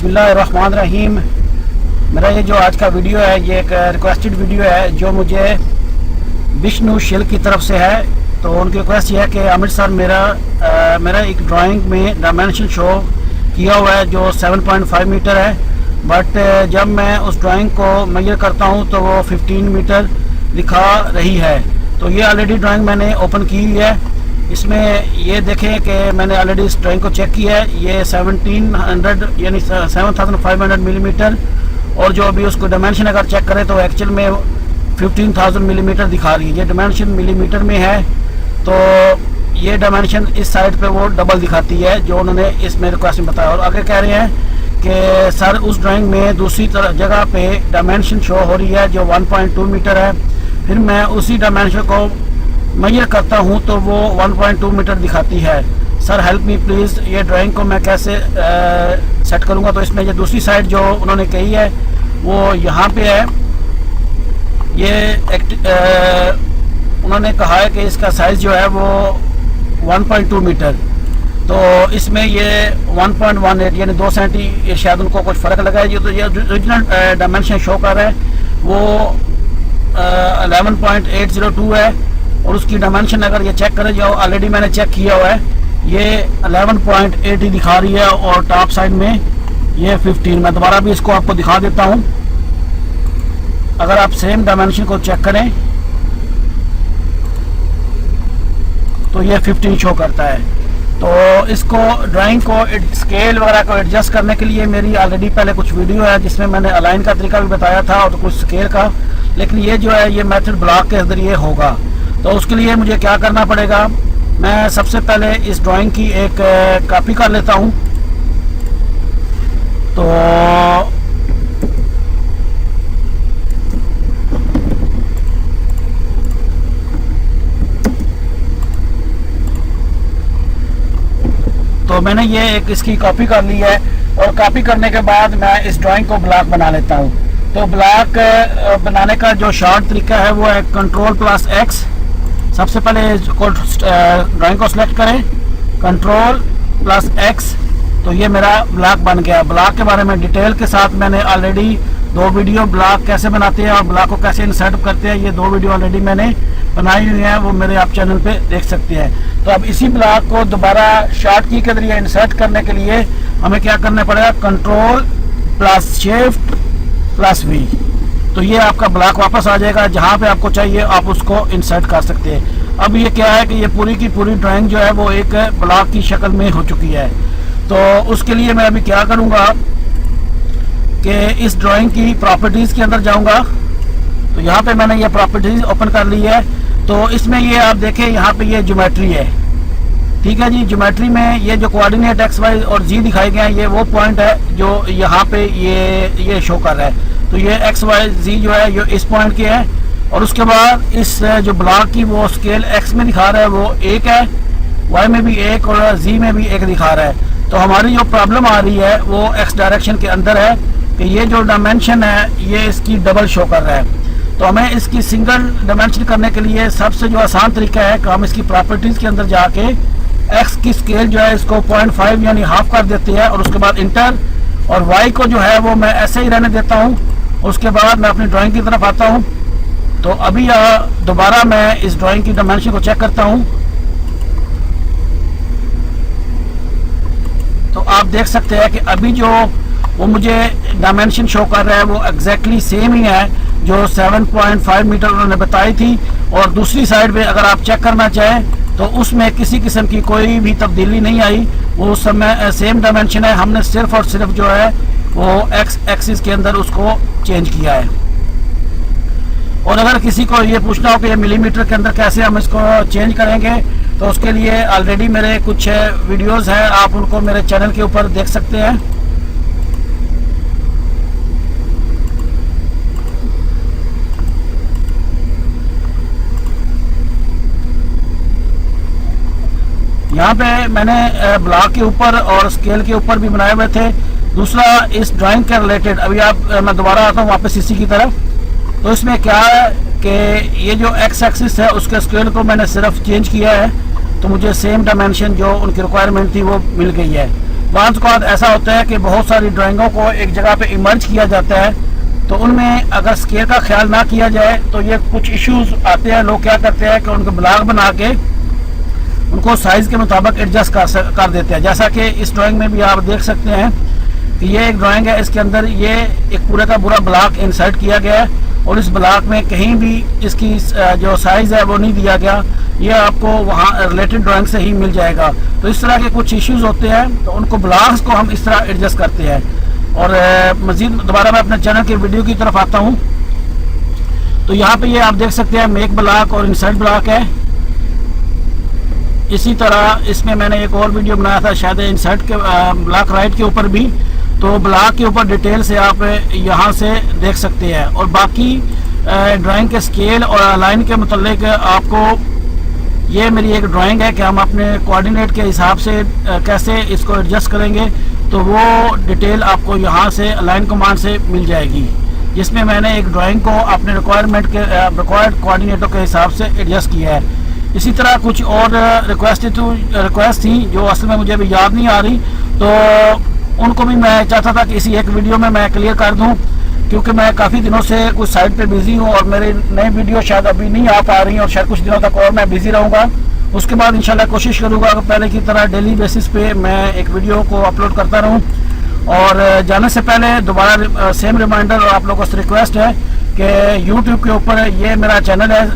बिस्मिल्लाहिर्रहमानिर्रहीम। मेरा ये जो आज का वीडियो है ये एक रिक्वेस्टेड वीडियो है जो मुझे विष्णु शिल की तरफ से है। तो उनकी रिक्वेस्ट ये है कि आमिर सर मेरा एक ड्राइंग में डायमेंशन शो किया हुआ है जो 7.5 मीटर है, बट जब मैं उस ड्राइंग को मेजर करता हूँ तो वो 15 मीटर दिखा रही है। तो ये ऑलरेडी ड्राइंग मैंने ओपन की हुई है। इसमें ये देखें कि मैंने ऑलरेडी इस ड्राइंग को चेक किया है। ये 1700 यानी 7500 मिलीमीटर, और जो अभी उसको डायमेंशन अगर चेक करें तो एक्चुअल में 15000 मिलीमीटर दिखा रही है। ये डायमेंशन मिलीमीटर में है, तो ये डायमेंशन इस साइड पे वो डबल दिखाती है जो उन्होंने इसमें रिक्वेस्ट में बताया। और आगे कह रहे हैं कि सर उस ड्राइंग में दूसरी जगह पे डायमेंशन शो हो रही है जो 1.2 मीटर है। फिर मैं उसी डायमेंशन को मेजर करता हूँ तो वो 1.2 मीटर दिखाती है। सर हेल्प मी प्लीज़, ये ड्राइंग को मैं कैसे सेट करूँगा। तो इसमें ये दूसरी साइड जो उन्होंने कही है वो यहाँ पे है। ये उन्होंने कहा है कि इसका साइज़ जो है वो 1.2 मीटर, तो इसमें ये 1.18 यानी 2 सेंटी शायद उनको कुछ फ़र्क लगा है। तो ये ओरिजिनल डायमेंशन शो कर रहा है वो 11.802 है, और उसकी डायमेंशन अगर ये चेक करें जो ऑलरेडी मैंने चेक किया हुआ है ये 11.80 दिखा रही है, और टॉप साइड में ये 15। मैं दोबारा भी इसको आपको दिखा देता हूँ। अगर आप सेम डायमेंशन को चेक करें तो ये 15 शो करता है। तो इसको ड्राइंग को स्केल वगैरह को एडजस्ट करने के लिए मेरी ऑलरेडी पहले कुछ वीडियो है जिसमें मैंने अलाइन का तरीका भी बताया था और कुछ स्केल का, लेकिन ये जो है ये मेथड ब्लॉक के ज़रिए होगा। तो उसके लिए मुझे क्या करना पड़ेगा, मैं सबसे पहले इस ड्राइंग की एक कॉपी कर लेता हूँ। तो मैंने ये एक इसकी कॉपी कर ली है, और कॉपी करने के बाद मैं इस ड्राइंग को ब्लॉक बना लेता हूँ। तो ब्लॉक बनाने का जो शॉर्ट तरीका है वो है Ctrl+X। सबसे पहले ड्राइंग को सिलेक्ट करें, Ctrl+X, तो ये मेरा ब्लॉक बन गया। ब्लॉक के बारे में डिटेल के साथ मैंने ऑलरेडी 2 वीडियो ब्लॉक कैसे बनाते हैं और ब्लॉक को कैसे इंसर्ट करते हैं, ये 2 वीडियो ऑलरेडी मैंने बनाई हुई है, वो मेरे आप चैनल पे देख सकते हैं। तो अब इसी ब्लॉक को दोबारा शॉर्ट की के जरिए इंसर्ट करने के लिए हमें क्या करना पड़ेगा, Ctrl+Shift+V। तो ये आपका ब्लॉक वापस आ जाएगा, जहाँ पे आपको चाहिए आप उसको इंसर्ट कर सकते हैं। अब ये क्या है कि ये पूरी की पूरी ड्राइंग जो है वो एक ब्लॉक की शक्ल में हो चुकी है। तो उसके लिए मैं अभी क्या करूँगा कि इस ड्राइंग की प्रॉपर्टीज़ के अंदर जाऊँगा। तो यहाँ पे मैंने ये प्रॉपर्टीज़ ओपन कर ली है। तो इसमें ये आप देखें यहाँ पे ये ज्योमेट्री है, ठीक है जी। ज्योमेट्री में ये जो कोऑर्डिनेट एक्स वाई और जी दिखाए गए हैं ये वो पॉइंट है जो यहाँ पे ये शो कर रहा है। तो ये एक्स वाई जी जो है ये इस पॉइंट के है, और उसके बाद इस जो ब्लॉक की वो स्केल एक्स में दिखा रहा है वो 1 है, वाई में भी 1 और जी में भी 1 दिखा रहा है। तो हमारी जो प्रॉब्लम आ रही है वो एक्स डायरेक्शन के अंदर है कि ये जो डायमेंशन है ये इसकी डबल शो कर रहा है। तो हमें इसकी सिंगल डायमेंशन करने के लिए सबसे जो आसान तरीका है कि हम इसकी प्रॉपर्टीज़ के अंदर जाके एक्स की स्केल जो है इसको 0.5 यानी हाफ कर देते हैं, और उसके बाद इंटर, और वाई को जो है वो मैं ऐसे ही रहने देता हूँ। उसके बाद मैं अपनी ड्राइंग की तरफ आता हूँ। तो अभी दोबारा मैं इस ड्राइंग की डायमेंशन को चेक करता हूँ। तो आप देख सकते हैं कि अभी जो वो मुझे डायमेंशन शो कर रहा है वो एग्जैक्टली सेम ही है जो 7.5 मीटर उन्होंने बताई थी। और दूसरी साइड पे अगर आप चेक करना चाहें तो उसमें किसी किस्म की कोई भी तब्दीली नहीं आई, वो उस समय सेम डायमेंशन है। हमने सिर्फ और सिर्फ जो है वो एक्स एक्सिस के अंदर उसको चेंज किया है। और अगर किसी को ये पूछना हो कि ये मिलीमीटर के अंदर कैसे हम इसको चेंज करेंगे, तो उसके लिए ऑलरेडी मेरे कुछ वीडियोज़ हैं, आप उनको मेरे चैनल के ऊपर देख सकते हैं। यहाँ पे मैंने ब्लॉक के ऊपर और स्केल के ऊपर भी बनाए हुए थे। दूसरा इस ड्राइंग के रिलेटेड अभी मैं दोबारा आता हूँ वापस इसी की तरफ। तो इसमें क्या है कि ये जो एक्स एक्सिस है उसके स्केल को मैंने सिर्फ चेंज किया है, तो मुझे सेम डायमेंशन जो उनकी रिक्वायरमेंट थी वो मिल गई है। बाज़ औक़ात ऐसा होता है कि बहुत सारी ड्राइंगों को एक जगह पे इमर्ज किया जाता है, तो उनमें अगर स्केल का ख्याल ना किया जाए तो ये कुछ इश्यूज आते हैं। लोग क्या करते हैं कि उनको ब्लॉक बना के उनको साइज़ के मुताबिक एडजस्ट कर देते हैं। जैसा कि इस ड्राइंग में भी आप देख सकते हैं कि ये एक ड्राइंग है, इसके अंदर ये एक पूरा का पूरा ब्लॉक इंसर्ट किया गया है और इस ब्लॉक में कहीं भी इसकी जो साइज़ है वो नहीं दिया गया। ये आपको वहाँ रिलेटेड ड्राइंग से ही मिल जाएगा। तो इस तरह के कुछ इश्यूज होते हैं, तो उनको ब्लॉक्स को हम इस तरह एडजस्ट करते हैं। और मज़ीद दोबारा मैं अपने चैनल की वीडियो की तरफ आता हूँ, तो यहाँ पे ये आप देख सकते हैं मेक ब्लॉक और इंसर्ट ब्लॉक है। इसी तरह इसमें मैंने एक और वीडियो बनाया था शायद इंसर्ट के ब्लॉक राइट के ऊपर भी, तो ब्लॉक के ऊपर डिटेल से आप यहाँ से देख सकते हैं। और बाकी ड्राइंग के स्केल और लाइन के मुतालिक आपको, ये मेरी एक ड्राइंग है कि हम अपने कोऑर्डिनेट के हिसाब से कैसे इसको एडजस्ट करेंगे, तो वो डिटेल आपको यहाँ से अलाइन कमांड से मिल जाएगी, जिसमें मैंने एक ड्राइंग को अपने रिक्वायरमेंट के रिक्वायर्ड कोऑर्डिनेटों के हिसाब से एडजस्ट किया है। इसी तरह कुछ और रिक्वेस्ट थी जो असल में मुझे अभी याद नहीं आ रही, तो उनको भी मैं चाहता था कि इसी एक वीडियो में मैं क्लियर कर दूं, क्योंकि मैं काफ़ी दिनों से कुछ साइट पे बिजी हूं और मेरे नए वीडियो शायद अभी नहीं आ पा रही और शायद कुछ दिनों तक और मैं बिजी रहूंगा। उसके बाद इंशाल्लाह कोशिश करूंगा कि पहले की तरह डेली बेसिस पे मैं एक वीडियो को अपलोड करता रहूं। और जाने से पहले दोबारा सेम रिमाइंडर और आप लोगों से रिक्वेस्ट है कि यूट्यूब के ऊपर ये मेरा चैनल है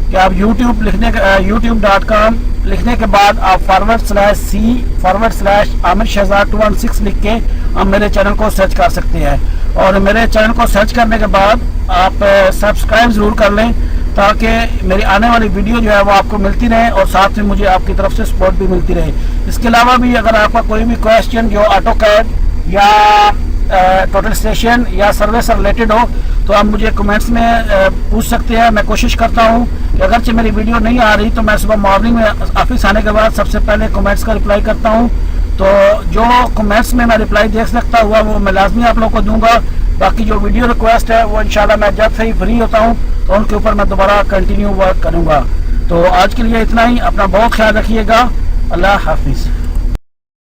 कि आप youtube.com लिखने के बाद आप /C/AmidShehzad216 लिख के आप मेरे चैनल को सर्च कर सकते हैं। और मेरे चैनल को सर्च करने के बाद आप सब्सक्राइब ज़रूर कर लें, ताकि मेरी आने वाली वीडियो जो है वो आपको मिलती रहे और साथ में मुझे आपकी तरफ से सपोर्ट भी मिलती रहे। इसके अलावा भी अगर आपका कोई भी क्वेश्चन जो ऑटोकैड या टोटल स्टेशन या सर्वे से रिलेटेड हो, तो आप मुझे कमेंट्स में पूछ सकते हैं। मैं कोशिश करता हूं कि अगरचे मेरी वीडियो नहीं आ रही तो मैं सुबह मॉर्निंग में ऑफिस आने के बाद सबसे पहले कमेंट्स का रिप्लाई करता हूं। तो जो कमेंट्स में मैं रिप्लाई देख सकता हुआ वो मैं लाजमी आप लोगों को दूंगा। बाकी जो वीडियो रिक्वेस्ट है वो इंशाल्लाह मैं जब से ही फ्री होता हूँ तो उनके ऊपर मैं दोबारा कंटिन्यू वर्क करूँगा। तो आज के लिए इतना ही। अपना बहुत ख्याल रखिएगा। अल्लाह हाफिज़।